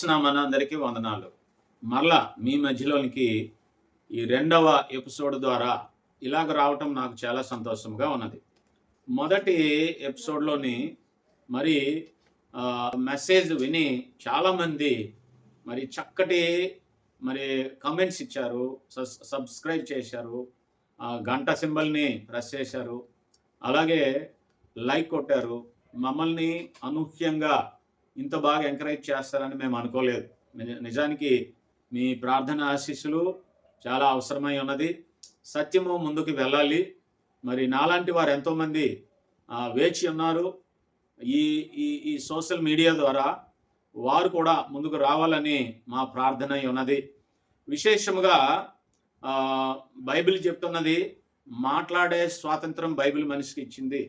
క్రీస్తునామన అందరికీ వందనాలు. మరలా మీ మధ్యలోనికి ఈ రెండవ ఎపిసోడ్ ద్వారా ఇలాగ రావటం నాకు చాలా సంతోషంగా ఉన్నది. మొదటి ఎపిసోడ్లోని మరి మెసేజ్ విని చాలామంది మరి చక్కటి మరి కమెంట్స్ ఇచ్చారు, సబ్స్క్రైబ్ చేశారు, గంట సింబల్ని ప్రెస్ చేశారు, అలాగే లైక్ కొట్టారు. మమ్మల్ని అనూహ్యంగా ఇంత బాగా ఎంకరేజ్ చేస్తారని మేము అనుకోలేదు. నిజానికి మీ ప్రార్థన ఆశీస్సులు చాలా అవసరమై ఉన్నది. సత్యము ముందుకు వెళ్ళాలి. మరి నాలాంటి వారు ఎంతోమంది వేచి ఉన్నారు. ఈ ఈ ఈ సోషల్ మీడియా ద్వారా వారు కూడా ముందుకు రావాలని మా ప్రార్థన ఉన్నది. విశేషముగా బైబిల్ చెప్తున్నది, మాట్లాడే స్వాతంత్రం బైబిల్ మనిషికి ఇచ్చింది.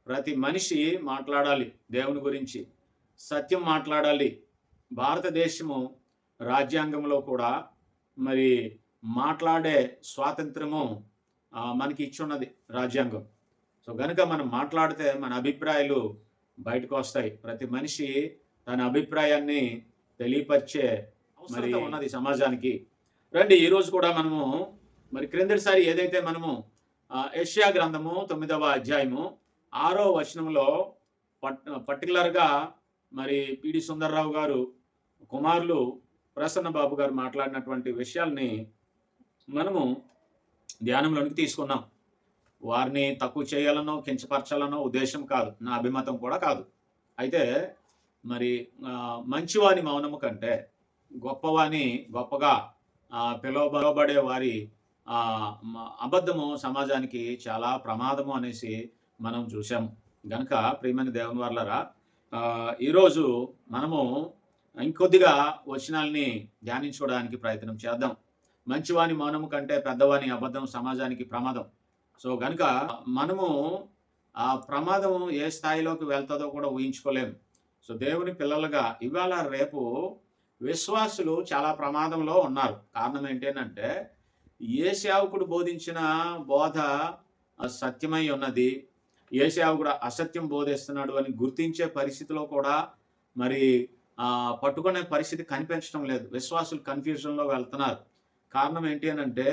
ప్రతి మనిషి మాట్లాడాలి, దేవుని గురించి సత్యం మాట్లాడాలి. భారతదేశము రాజ్యాంగంలో కూడా మరి మాట్లాడే స్వాతంత్రము మనకి ఇచ్చున్నది రాజ్యాంగం. సో కనుక మనం మాట్లాడితే మన అభిప్రాయాలు బయటకు వస్తాయి. ప్రతి మనిషి తన అభిప్రాయాన్ని తెలియపరిచే మరి ఉన్నది సమాజానికి. రండి, ఈరోజు కూడా మనము మరి క్రిందటిసారి ఏదైతే మనము యెషయా గ్రంథము 9వ అధ్యాయము 6వ వచనంలో పర్టికులర్గా మరి పిడి సుందర్రావు గారు కుమారులు ప్రసన్న బాబు గారు మాట్లాడినటువంటి విషయాల్ని మనము ధ్యానంలోనికి తీసుకున్నాం. వారిని తక్కువ చేయాలనో కించపరచాలనో ఉద్దేశం కాదు, నా అభిమతం కూడా కాదు. అయితే మరి మంచివాని మౌనము కంటే గొప్పవాని గొప్పగా పిలువబడే వారి అబద్ధము సమాజానికి చాలా ప్రమాదము అనేసి మనం చూసాము. గనుక ప్రియమైన దేవుని వర్లరా, ఈరోజు మనము ఇంకొద్దిగా వచనాల్ని ధ్యానించుకోవడానికి ప్రయత్నం చేద్దాం. మంచివాని మౌనము కంటే పెద్దవాని అబద్ధం సమాజానికి ప్రమాదం. సో గనుక మనము ఆ ప్రమాదం ఏ స్థాయిలోకి వెళ్తుందో కూడా ఊహించుకోలేము. సో దేవుని పిల్లలుగా ఇవాళ రేపు విశ్వాసులు చాలా ప్రమాదంలో ఉన్నారు. కారణం ఏంటంటే ఏ సేవకుడు బోధించిన బోధ సత్యమై ఉన్నది, ఏ సేవకుడు అసత్యం బోధిస్తున్నాడు అని గుర్తించే పరిస్థితిలో కూడా మరి పట్టుకునే పరిస్థితి కనిపించడం లేదు. విశ్వాసులు కన్ఫ్యూజన్లో వెళ్తున్నారు. కారణం ఏంటి అంటే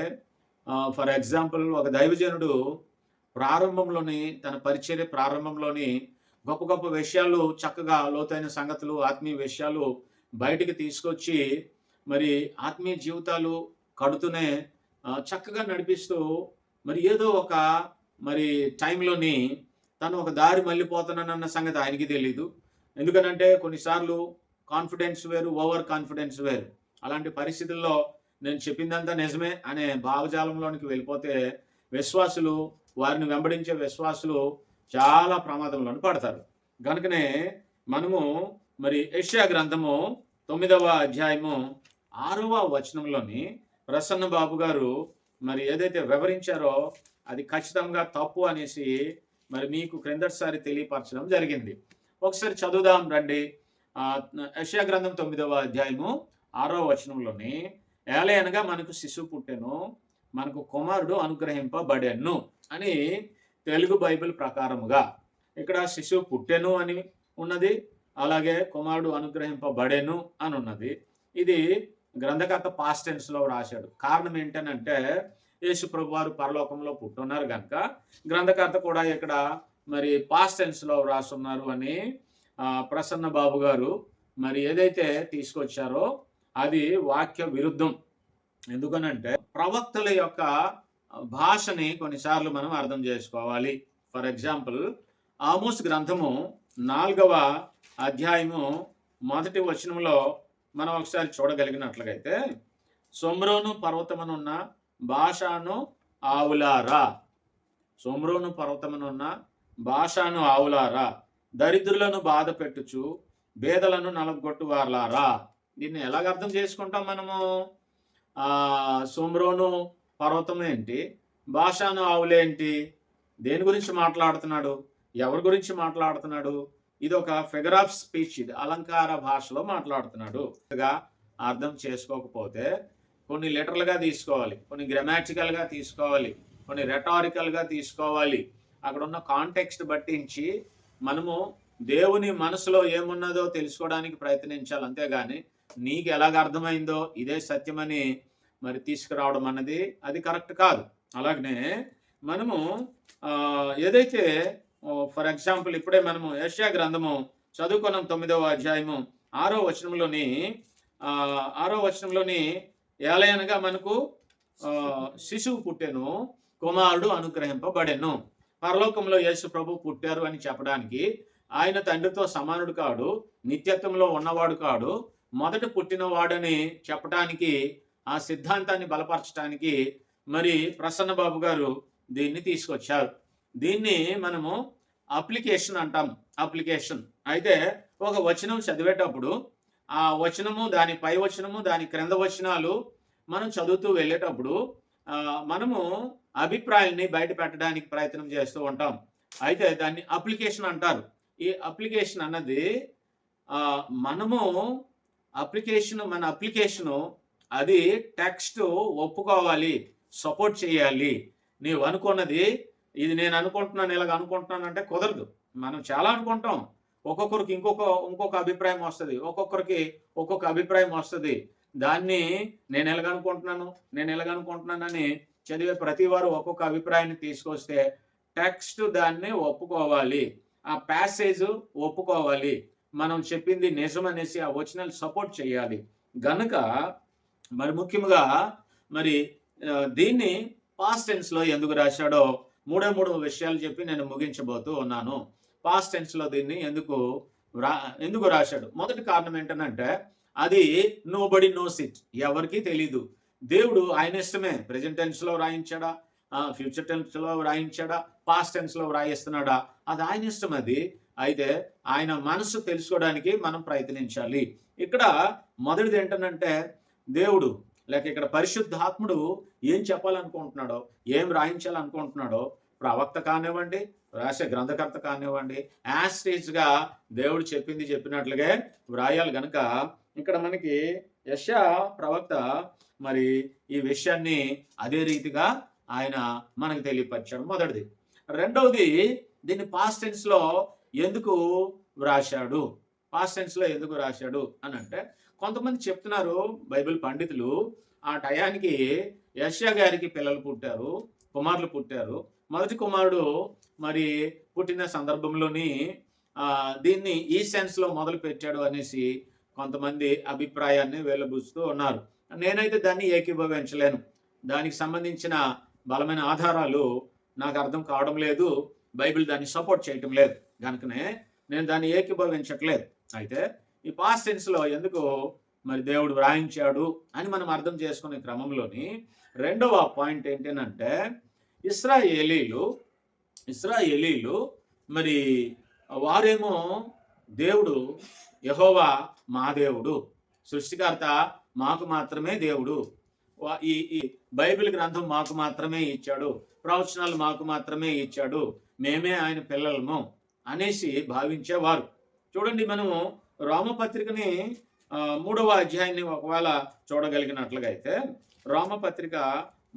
ఫర్ ఎగ్జాంపుల్, ఒక దైవజనుడు ప్రారంభంలోని తన పరిచర్య ప్రారంభంలోని గొప్ప గొప్ప విషయాలు, చక్కగా లోతైన సంగతులు, ఆత్మీయ విషయాలు బయటికి తీసుకొచ్చి మరి ఆత్మీయ జీవితాలు కడుతూనే చక్కగా నడిపిస్తూ మరి ఏదో ఒక మరి టైంలోని తను ఒక దారి మళ్ళీపోతున్నానన్న సంగతి ఆయనకి తెలీదు. ఎందుకనంటే కొన్నిసార్లు కాన్ఫిడెన్స్ వేరు, ఓవర్ కాన్ఫిడెన్స్ వేరు. అలాంటి పరిస్థితుల్లో నేను చెప్పిందంతా నిజమే అనే భావజాలంలోనికి వెళ్ళిపోతే విశ్వాసులు, వారిని వెంబడించే విశ్వాసులు చాలా ప్రమాదంలో పడతారు. కనుకనే మనము మరి యెషయా గ్రంథము 9వ అధ్యాయము 6వ వచనంలోని ప్రసన్న బాబు గారు మరి ఏదైతే వివరించారో అది ఖచ్చితంగా తప్పు అనేసి మరి మీకు క్రిందటిసారి తెలియపరచడం జరిగింది. ఒకసారి చదువుదాం రండి. యెషయా గ్రంథం 9వ అధ్యాయము 6వ వచనంలోని, ఏలయనగా మనకు శిశువు పుట్టెను, మనకు కుమారుడు అనుగ్రహింపబడెను అని తెలుగు బైబిల్ ప్రకారముగా ఇక్కడ శిశువు పుట్టెను అని ఉన్నది, అలాగే కుమారుడు అనుగ్రహింపబడెను అని ఉన్నది. ఇది గ్రంథకర్త పాస్ట్ టెన్స్లో రాశాడు. కారణం ఏంటనంటే యేసు ప్రభు వారు పరలోకంలో పుట్టున్నారు కనుక గ్రంథకర్త కూడా ఇక్కడ మరి పాస్ట్ టెన్స్లో రాస్తున్నారు అని ప్రసన్న బాబు గారు మరి ఏదైతే తీసుకొచ్చారో అది వాక్య విరుద్ధం. ఎందుకనంటే ప్రవక్తల యొక్క భాషని కొన్నిసార్లు మనం అర్థం చేసుకోవాలి. ఫర్ ఎగ్జాంపుల్, ఆమోస్ గ్రంథము 4వ అధ్యాయము 1వ వచనంలో మనం ఒకసారి చూడగలిగినట్లయితే, సొమ్రోను పర్వతమునున్న బాషాను ఆవులారా, సొమ్రోను పర్వతమునున్న బాషాను ఆవులారా, దరిద్రులను బాధ పెట్టుచు బేదలను నలగొట్టు వారలారా. దీన్ని ఎలాగ అర్థం చేసుకుంటాం మనము? సొమ్రోను పర్వతం ఏంటి, బాషాను ఆవులేంటి? దేని గురించి మాట్లాడుతున్నాడు? ఎవరి గురించి మాట్లాడుతున్నాడు? ఇది ఒక ఫిగర్ ఆఫ్ స్పీచ్, ఇది అలంకార భాషలో మాట్లాడుతున్నాడు. అర్థం చేసుకోకపోతే కొన్ని లిటరల్గా తీసుకోవాలి, కొన్ని గ్రామాటికల్గా తీసుకోవాలి, కొన్ని రెటారికల్గా తీసుకోవాలి. అక్కడ ఉన్న కాంటెక్స్ట్ బట్టించి మనము దేవుని మనసులో ఏమున్నదో తెలుసుకోవడానికి ప్రయత్నించాలి. అంతేగాని నీకు ఎలాగ అర్థమైందో ఇదే సత్యమని మరి తీసుకురావడం అన్నది అది కరెక్ట్ కాదు. అలాగనే మనము ఏదైతే ఫర్ ఎగ్జాంపుల్ ఇప్పుడే మనము యెషయా గ్రంథము చదువుకున్నాం 9వ అధ్యాయము 6వ వచనంలోని 6వ వచనంలోని ఏలయనగా మనకు శిశువు పుట్టెను, కుమారుడు అనుగ్రహింపబడెను. పరలోకంలో యేసు ప్రభు పుట్టారు అని చెప్పడానికి ఆయన తండ్రితో సమానుడు కాడు, నిత్యత్వంలో ఉన్నవాడు కాడు, మొదట పుట్టినవాడని చెప్పడానికి ఆ సిద్ధాంతాన్ని బలపరచడానికి మరి ప్రసన్న బాబు గారు దీన్ని తీసుకొచ్చారు. దీన్ని మనము అప్లికేషన్ అంటాం. అప్లికేషన్ అయితే ఒక వచనం చదివేటప్పుడు ఆ వచనము, దాని పై వచనము, దాని క్రింద వచనాలు మనం చదువుతూ వెళ్ళేటప్పుడు మనము అభిప్రాయాన్ని బయట పెట్టడానికి ప్రయత్నం చేస్తూ ఉంటాం. అయితే దాన్ని అప్లికేషన్ అంటారు. ఈ అప్లికేషన్ అన్నది మనము మన అప్లికేషను అది టెక్స్ట్ ఒప్పుకోవాలి, సపోర్ట్ చేయాలి. నీవు అనుకున్నది ఇది నేను అనుకుంటున్నాను, ఇలాగ అనుకుంటున్నాను అంటే కుదరదు. మనం చాలా అనుకుంటాం, ఒక్కొక్కరికి ఇంకొక అభిప్రాయం వస్తుంది, ఒక్కొక్కరికి ఒక్కొక్క అభిప్రాయం వస్తుంది. దాన్ని నేను ఎలాగనుకుంటున్నానని చదివే ప్రతి వారు ఒక్కొక్క అభిప్రాయాన్ని తీసుకొస్తే టెక్స్ట్ దాన్ని ఒప్పుకోవాలి, ఆ ప్యాసేజ్ ఒప్పుకోవాలి, మనం చెప్పింది నిజం అనేసి ఆ వచనాలు సపోర్ట్ చేయాలి. గనుక మరి ముఖ్యంగా మరి దీన్ని పాస్ట్ టెన్స్లో ఎందుకు రాశాడో మూడు విషయాలు చెప్పి నేను ముగించబోతూ ఉన్నాను. పాస్ట్ టెన్స్లో దీన్ని ఎందుకు రాశాడు? మొదటి కారణం ఏంటంటే అది నోబడి నోస్ ఇట్, ఎవరికి తెలీదు. దేవుడు ఆయన ఇష్టమే ప్రెజెంట్ టెన్స్లో రాయించాడా, ఫ్యూచర్ టెన్స్లో రాయించాడా, పాస్ట్ టెన్స్లో రాయిస్తున్నాడా, అది ఆయన ఇష్టం. అది అయితే ఆయన మనసు తెలుసుకోవడానికి మనం ప్రయత్నించాలి. ఇక్కడ మొదటిది ఏంటంటే దేవుడు లేక ఇక్కడ పరిశుద్ధాత్ముడు ఏం చెప్పాలనుకుంటున్నాడో, ఏం రాయించాలనుకుంటున్నాడో ప్రవక్త కానివ్వండి, రాసే గ్రంథకర్త కానివ్వండి, యాస్టేజ్గా దేవుడు చెప్పినట్లుగా వ్రాయాలి. గనుక ఇక్కడ మనకి యెషయా ప్రవక్త మరి ఈ విషయాన్ని అదే రీతిగా ఆయన మనకు తెలియపరిచాడు. మొదటిది. రెండవది, దీన్ని పాస్ట్ టెన్స్లో ఎందుకు వ్రాశాడు? పాస్ట్ టెన్స్లో ఎందుకు రాశాడు అని అంటే కొంతమంది చెప్తున్నారు బైబిల్ పండితులు, ఆ టయానికి యెషయా గారికి పిల్లలు పుట్టారు, కుమారులు పుట్టారు. మొదటి కుమారుడు మరి పుట్టిన సందర్భంలోని దీన్ని ఈ సెన్స్లో మొదలు పెట్టాడు అనేసి కొంతమంది అభిప్రాయాన్ని వెల్లబుస్తూ ఉన్నారు. నేనైతే దాన్ని ఏకీభవించలేను. దానికి సంబంధించిన బలమైన ఆధారాలు నాకు అర్థం కావడం లేదు, బైబిల్ దాన్ని సపోర్ట్ చేయటం లేదు. కనుకనే నేను దాన్ని ఏకీభవించట్లేదు. అయితే ఈ పాస్ట్ టెన్స్లో ఎందుకు మరి దేవుడు వ్రాయించాడు అని మనం అర్థం చేసుకునే క్రమంలోని రెండవ పాయింట్ ఏంటంటే ఇశ్రాయేలీలు మరి వారేమో దేవుడు యెహోవా మా దేవుడు, సృష్టికర్త మాకు మాత్రమే దేవుడు, ఈ బైబిల్ గ్రంథం మాకు మాత్రమే ఇచ్చాడు, ప్రవచనాలు మాకు మాత్రమే ఇచ్చాడు, మేమే ఆయన పిల్లలము అనేసి భావించేవారు. చూడండి, మనము రోమపత్రికని 3వ అధ్యాయాన్ని ఒకవేళ చూడగలిగినట్లుగా అయితే రోమపత్రిక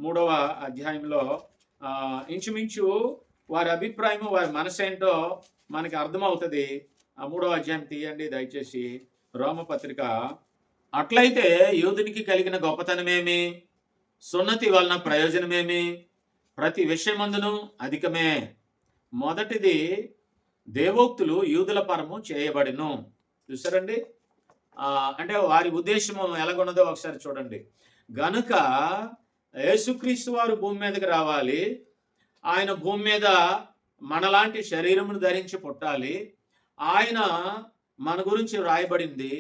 3వ అధ్యాయంలో ఇంచుమించు వారి అభిప్రాయము, వారి మనసేంటో మనకి అర్థమవుతుంది. 3వ అధ్యాయం తీయండి దయచేసి. రోమపత్రిక. అట్లయితే యూదునికి కలిగిన గొప్పతనమేమి, సున్నతి వలన ప్రయోజనమేమి? ప్రతి విషయమందును అధికమే. మొదటిది, దేవోక్తులు యూదుల పరము చేయబడిను. చూసారండి, అంటే వారి ఉద్దేశము ఎలాగున్నదో ఒకసారి చూడండి. గనుక యేసుక్రీస్తు వారు భూమి మీదకి రావాలి, ఆయన భూమి మీద మనలాంటి శరీరమును ధరించి పుట్టాలి, ఆయన మన గురించి వ్రాయబడింది,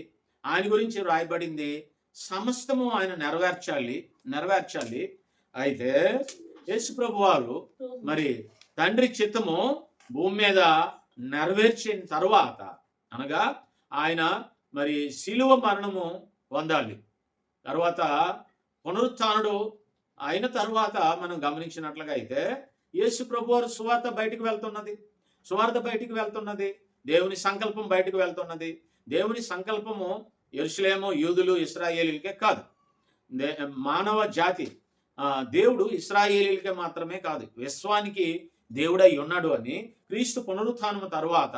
ఆయన గురించి వ్రాయబడింది సమస్తము ఆయన నెరవేర్చాలి. అయితే యేసు ప్రభు వారు మరి తండ్రి చిత్తము భూమి మీద నెరవేర్చిన తర్వాత, అనగా ఆయన మరి శిలువ మరణము పొందాలి, తర్వాత పునరుత్థానుడు అయిన తర్వాత మనం గమనించినట్లుగా అయితే యేసు ప్రభు వారు సువార్త బయటికి వెళ్తున్నది, దేవుని సంకల్పం బయటకు వెళ్తున్నది. దేవుని సంకల్పము యెరూషలేము, యూదులు, ఇశ్రాయేలీలకే కాదు, మానవ జాతి, దేవుడు ఇశ్రాయేలీలకే మాత్రమే కాదు, విశ్వానికి దేవుడై ఉన్నాడు అని క్రీస్తు పునరుత్థానం తర్వాత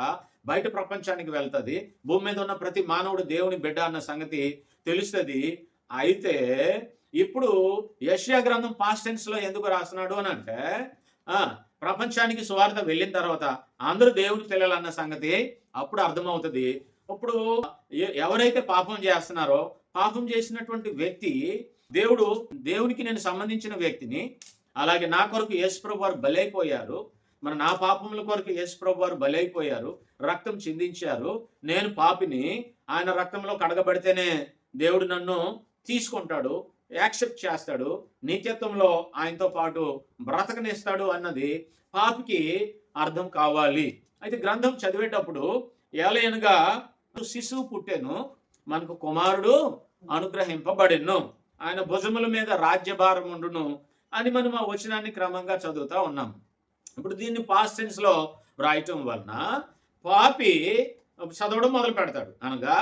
బయట ప్రపంచానికి వెళ్తుంది. భూమి మీద ఉన్న ప్రతి మానవుడు దేవుని బిడ్డ అన్న సంగతి తెలుస్తుంది. అయితే ఇప్పుడు యెషయా గ్రంథం పాస్ట్ టెన్స్ లో ఎందుకు రాస్తున్నాడు అని అంటే ప్రపంచానికి సువార్త వెళ్ళిన తర్వాత అందరూ దేవుని పిల్లలు అన్న సంగతి అప్పుడు అర్థమవుతుంది. ఇప్పుడు ఎవరైతే పాపం చేస్తున్నారో పాపం చేసినటువంటి వ్యక్తి దేవునికి నేను సంబంధించిన వ్యక్తిని, అలాగే నా కొరకు యేసుప్రభు వారు బలైపోయారు, మరి నా పాపముల కొరకు యేసుప్రభు వారు బలైపోయారు, రక్తం చిందించారు, నేను పాపిని, ఆయన రక్తంలో కడగబడితేనే దేవుడు నన్ను తీసుకుంటాడు, యాక్సెప్ట్ చేస్తాడు, నిత్యత్వంలో ఆయనతో పాటు బ్రతకనిస్తాడు అన్నది పాపికి అర్థం కావాలి. అయితే గ్రంథం చదివేటప్పుడు ఏలయనగా శిశువు పుట్టెను, మనకు కుమారుడు అనుగ్రహింపబడెను, ఆయన భుజముల మీద రాజ్యభారం ఉండును అని మనం ఆ వచనాన్ని క్రమంగా చదువుతా ఉన్నాం. ఇప్పుడు దీన్ని పాస్ట్ టెన్స్ లో రాయటం వలన పాపి చదవడం మొదలు పెడతాడు. అనగా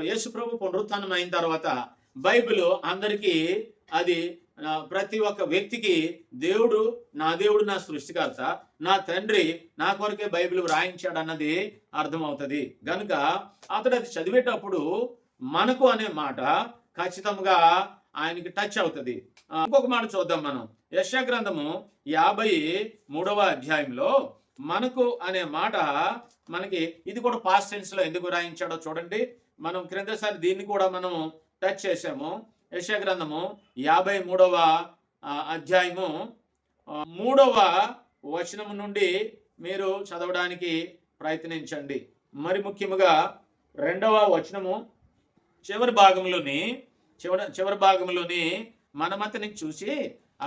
యేసు ప్రభు పునరుత్థానం అయిన తర్వాత బైబిల్ అందరికీ అది ప్రతి ఒక్క వ్యక్తికి దేవుడు నా సృష్టికర్త, నా తండ్రి నా కొరకే బైబిల్ వ్రాయించాడు అన్నది అర్థమవుతుంది. కనుక అతడు అది చదివేటప్పుడు మనకు అనే మాట ఖచ్చితంగా ఆయనకి టచ్ అవుతుంది. ఇంకొక మాట చూద్దాం. మనం యెషయా గ్రంథము 53వ అధ్యాయంలో మనకు అనే మాట మనకి ఇది కూడా పాస్ట్ టెన్స్ లో ఎందుకు రాయించాడో చూడండి. మనం క్రిందసారి దీన్ని కూడా మనం టచ్ చేసాము. యెషయా గ్రంథము 53వ అధ్యాయము 3వ వచనం నుండి మీరు చదవడానికి ప్రయత్నించండి. మరి ముఖ్యముగా 2వ వచనము చివరి భాగంలోని మనమతని చూసి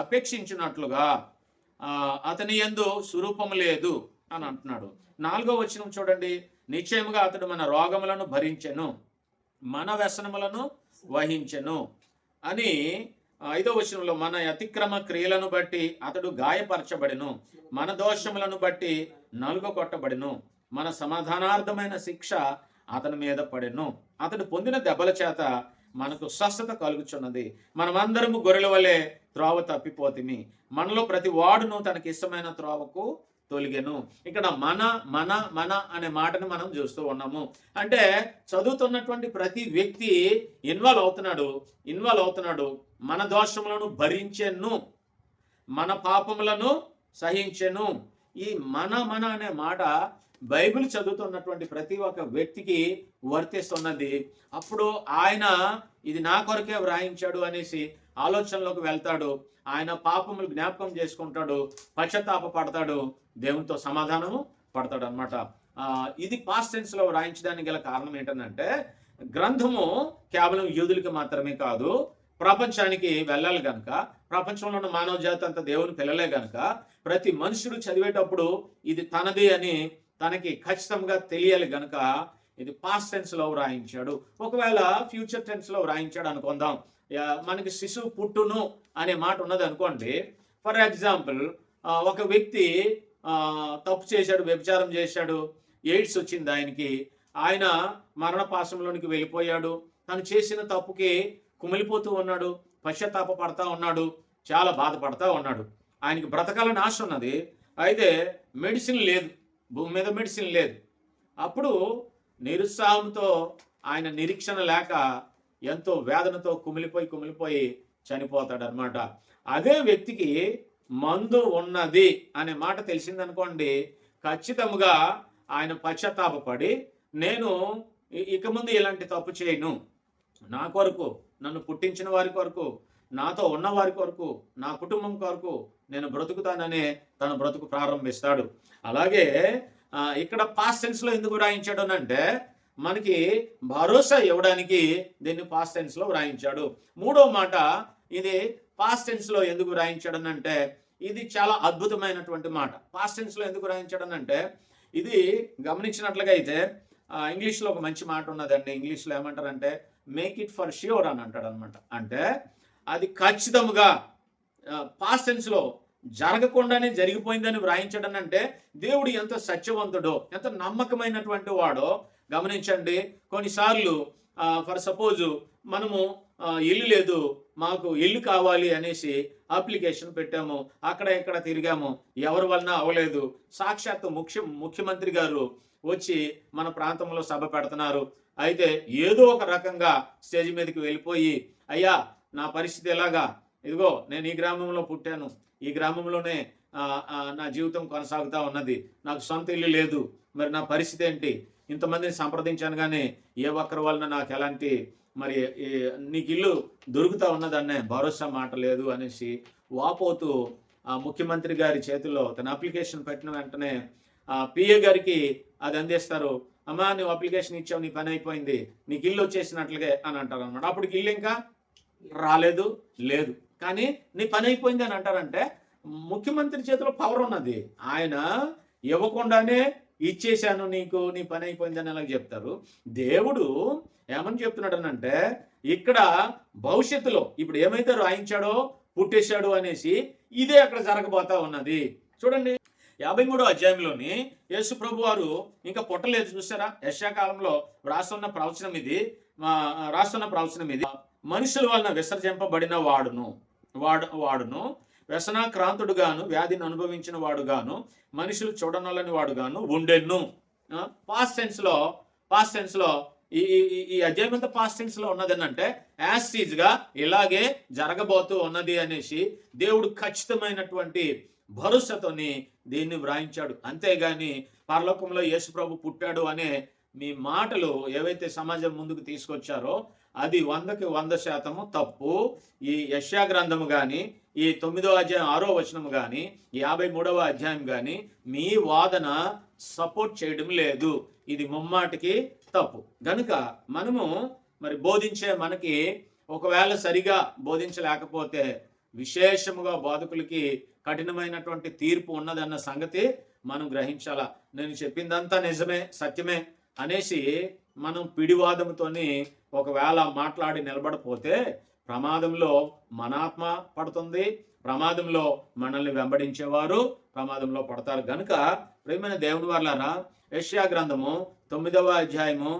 అపేక్షించినట్లుగా అతని యందు స్వరూపము లేదు అని అంటున్నాడు. 4వ వచనం చూడండి, నిశ్చయముగా అతడు మన రోగములను భరించెను, మన వ్యసనములను వహించెను అని. 5వ వచనంలో మన అతిక్రమ క్రియలను బట్టి అతడు గాయపరచబడెను, మన దోషములను బట్టి నలుగొట్టబడెను, మన సమాధానార్థమైన శిక్ష అతని మీద పడెను, అతడు పొందిన దెబ్బల చేత మనకు స్వస్థత కలుగుచున్నది, మనమందరము గొర్రెల వలె త్రోవ తప్పిపోతిమి, మనలో ప్రతి వాడును తనకి ఇష్టమైన త్రోవకు తొలిగెను. ఇక్కడ మన మన మన అనే మాటని మనం చూస్తూ ఉన్నాము. అంటే చదువుతున్నటువంటి ప్రతి వ్యక్తి ఇన్వాల్వ్ అవుతున్నాడు. మన దోషములను భరించెను, మన పాపములను సహించెను. ఈ మన మన అనే మాట బైబిల్ చదువుతున్నటువంటి ప్రతి ఒక్క వ్యక్తికి వర్తిస్తున్నది. అప్పుడు ఆయన ఇది నా కొరకే వ్రాయించాడు అనేసి ఆలోచనలోకి వెళ్తాడు, ఆయన పాపములు జ్ఞాపకం చేసుకుంటాడు, పశ్చాత్తాప పడతాడు, దేవునితో సమాధానము పడతాడు అనమాట. ఇది పాస్ట్ టెన్స్ లో వ్రాయించడానికి గల కారణం ఏంటంటే గ్రంథము కేవలం యూదులకి మాత్రమే కాదు, ప్రపంచానికి వెళ్ళాలి గనక, ప్రపంచంలో ఉన్న మానవ జాతి అంతా దేవుని పిల్లలే గనక ప్రతి మనుషుడు చదివేటప్పుడు ఇది తనది అని తనకి ఖచ్చితంగా తెలియాలి గనక ఇది పాస్ట్ టెన్స్ లో వ్రాయించాడు. ఒకవేళ ఫ్యూచర్ టెన్స్ లో వ్రాయించాడు అనుకుందాం, మనకి శిశువు పుట్టును అనే మాట ఉన్నది అనుకోండి. ఫర్ ఎగ్జాంపుల్ ఒక వ్యక్తి తప్పు చేశాడు, వ్యభిచారం చేశాడు, ఎయిడ్స్ వచ్చింది ఆయనకి, ఆయన మరణపాశంలోనికి వెళ్ళిపోయాడు, తను చేసిన తప్పుకి కుమిలిపోతూ ఉన్నాడు, పశ్చాత్తాప పడతా ఉన్నాడు, చాలా బాధపడతా ఉన్నాడు, ఆయనకి బ్రతకాలని ఆశ ఉన్నది, అయితే మెడిసిన్ లేదు, భూమి మీద మెడిసిన్ లేదు. అప్పుడు నిరుత్సాహంతో ఆయన నిరీక్షణ లేక ఎంతో వేదనతో కుమిలిపోయి చనిపోతాడు అనమాట. అదే వ్యక్తికి మందు ఉన్నది అనే మాట తెలిసిందనుకోండి, ఖచ్చితంగా ఆయన పశ్చాత్తాపడి నేను ఇక ముందు ఇలాంటి తప్పు చేయను, నా కొరకు, నన్ను పుట్టించిన వారి కొరకు, నాతో ఉన్న వారి కొరకు, నా కుటుంబం కొరకు నేను బ్రతుకుతాననే తన బ్రతుకు ప్రారంభిస్తాడు. అలాగే ఇక్కడ పాస్ట్ టెన్స్ లో ఎందుకు వ్రాయించాడు అంటే మనకి భరోసా ఇవ్వడానికి దీన్ని పాస్ట్ టెన్స్ లో వ్రాయించాడు. 3వ మాట, ఇది పాస్ట్ టెన్స్ లో ఎందుకు వ్రాయించాడు అంటే ఇది చాలా అద్భుతమైనటువంటి మాట. పాస్ట్ టెన్స్ లో ఎందుకు వ్రాయించాడు అంటే ఇది గమనించినట్లుగా అయితే ఇంగ్లీష్లో ఒక మంచి మాట ఉన్నదండి. ఇంగ్లీష్లో ఏమంటారంటే మేక్ ఇట్ ఫర్ ష్యూర్ అని అంటాడు అనమాట. అంటే అది ఖచ్చితంగా పాస్ట్ టెన్స్ లో జరగకుండానే జరిగిపోయిందని వ్రాయించడం అంటే దేవుడు ఎంత సత్యవంతుడో, ఎంత నమ్మకమైనటువంటి వాడో గమనించండి. కొన్నిసార్లు ఫర్ సపోజ్ మనము ఇల్లు లేదు, మాకు ఇల్లు కావాలి అనేసి అప్లికేషన్ పెట్టాము, అక్కడ ఇక్కడ తిరిగాము, ఎవరి వలన అవ్వలేదు, సాక్షాత్తు ముఖ్యమంత్రి గారు వచ్చి మన ప్రాంతంలో సభ పెడుతున్నారు, అయితే ఏదో ఒక రకంగా స్టేజ్ మీదకి వెళ్ళిపోయి, అయ్యా నా పరిస్థితి ఎలాగా, ఇదిగో నేను ఈ గ్రామంలో పుట్టాను, ఈ గ్రామంలోనే నా జీవితం కొనసాగుతూ ఉన్నది, నాకు సొంత ఇల్లు లేదు, మరి నా పరిస్థితి ఏంటి, ఇంతమందిని సంప్రదించాను కానీ ఏ ఒక్కరి వలన నాకు ఎలాంటి మరి నీకు ఇల్లు దొరుకుతూ ఉన్నదన్నే భరోసా మాట లేదు అనేసి వాపోతూ ఆ ముఖ్యమంత్రి గారి చేతిలో తన అప్లికేషన్ పెట్టిన వెంటనే పిఏ గారికి అది అందిస్తారు. అమ్మా నువ్వు అప్లికేషన్ ఇచ్చావు, నీ పని అయిపోయింది, నీకు ఇల్లు వచ్చేసినట్లుగా అని అంటారు అనమాట. అప్పటికి ఇల్లు ఇంకా రాలేదు, లేదు, కానీ నీ పని అయిపోయింది అని అంటారంటే ముఖ్యమంత్రి చేతిలో పవర్ ఉన్నది. ఆయన ఇవ్వకుండానే ఇచ్చేశాను నీకు, నీ పని అయిపోయిందని అలాగ చెప్తారు. దేవుడు ఏమని చెప్తున్నాడనంటే ఇక్కడ భవిష్యత్తులో ఇప్పుడు ఏమైతే రాయించాడో పుట్టేశాడు అనేసి ఇదే అక్కడ జరగబోతా ఉన్నది. చూడండి 53వ అధ్యాయంలోని యేసు ప్రభు వారు ఇంకా పుట్టలేదు చూసారా. యెషయా కాలంలో రాస్తున్న ప్రవచనం ఇది. మనుషుల వలన విసర్జింపబడిన వాడును వ్యసనాక్రాంతుడుగాను వ్యాధిని అనుభవించిన వాడుగాను మనుషులు చూడనొల్లని వాడుగాను ఉండెను. పాస్ట్ టెన్స్ లో ఈ అధ్యాయం అంతా పాస్ట్ టెన్స్ లో ఉన్నది అంటే యాజ్ గా ఇలాగే జరగబోతూ ఉన్నది అనేసి దేవుడు ఖచ్చితమైనటువంటి భరోసాతోని దీన్ని వ్రాయించాడు. అంతేగాని పరలోకంలో యేసు ప్రభు పుట్టాడు అనే మీ మాటలు ఏవైతే సమాజం ముందుకు తీసుకొచ్చారో అది 100కి 100% తప్పు. ఈ యెషయా గ్రంథము కానీ, ఈ 9వ అధ్యాయం 6వ వచనము కానీ, 53వ అధ్యాయం కానీ మీ వాదన సపోర్ట్ చేయడం లేదు. ఇది ముమ్మాటికి తప్పు. గనుక మనము మరి బోధించే మనకి ఒకవేళ సరిగా బోధించలేకపోతే విశేషముగా బోధకులకి కఠినమైనటువంటి తీర్పు ఉన్నదన్న సంగతి మనం గ్రహించాలా. నేను చెప్పిందంతా నిజమే, సత్యమే అనేసి మనం పిడివాదంతోని ఒకవేళ మాట్లాడి నిలబడిపోతే ప్రమాదంలో మన ఆత్మ పడుతుంది, ప్రమాదంలో మనల్ని వెంబడించేవారు ప్రమాదంలో పడతారు. గనుక ప్రియమైన దేవుని వారలారా, యెషయా గ్రంథము 9వ అధ్యాయము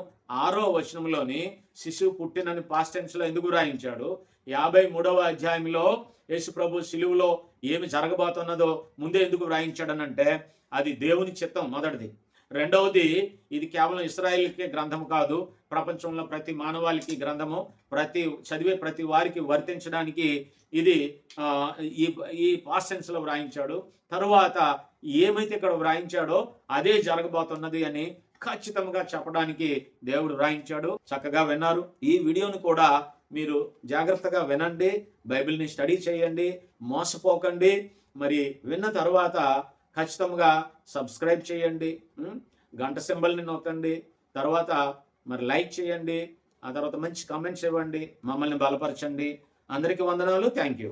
6వ వచనంలోని శిశువు పుట్టినని పాస్ట్ టెన్స్ లో ఎందుకు రాయించాడు, 53వ అధ్యాయంలో యేసు ప్రభు శిలువలో ఏమి జరగబోతున్నదో ముందే ఎందుకు వ్రాయించాడనంటే అది దేవుని చిత్తం మొదటిది. రెండవది, ఇది కేవలం ఇశ్రాయేలుకే గ్రంథము కాదు, ప్రపంచంలో ప్రతి మానవాళికి గ్రంథము, చదివే ప్రతి వారికి వర్తించడానికి ఇది ఈ పాస్ట్ టెన్స్ లో వ్రాయించాడు. తరువాత ఏమైతే ఇక్కడ వ్రాయించాడో అదే జరగబోతున్నది అని ఖచ్చితంగా చెప్పడానికి దేవుడు వ్రాయించాడు. చక్కగా విన్నారు. ఈ వీడియోను కూడా మీరు జాగ్రత్తగా వినండి, బైబిల్ని స్టడీ చేయండి, మోసపోకండి. మరి విన్న తర్వాత ఖచ్చితంగా సబ్స్క్రైబ్ చేయండి, గంట సింబల్ని నొక్కండి, తర్వాత మరి లైక్ చేయండి, ఆ తర్వాత మంచి కామెంట్స్ ఇవ్వండి, మమ్మల్ని బలపరచండి. అందరికీ వందనాలు. Thank you.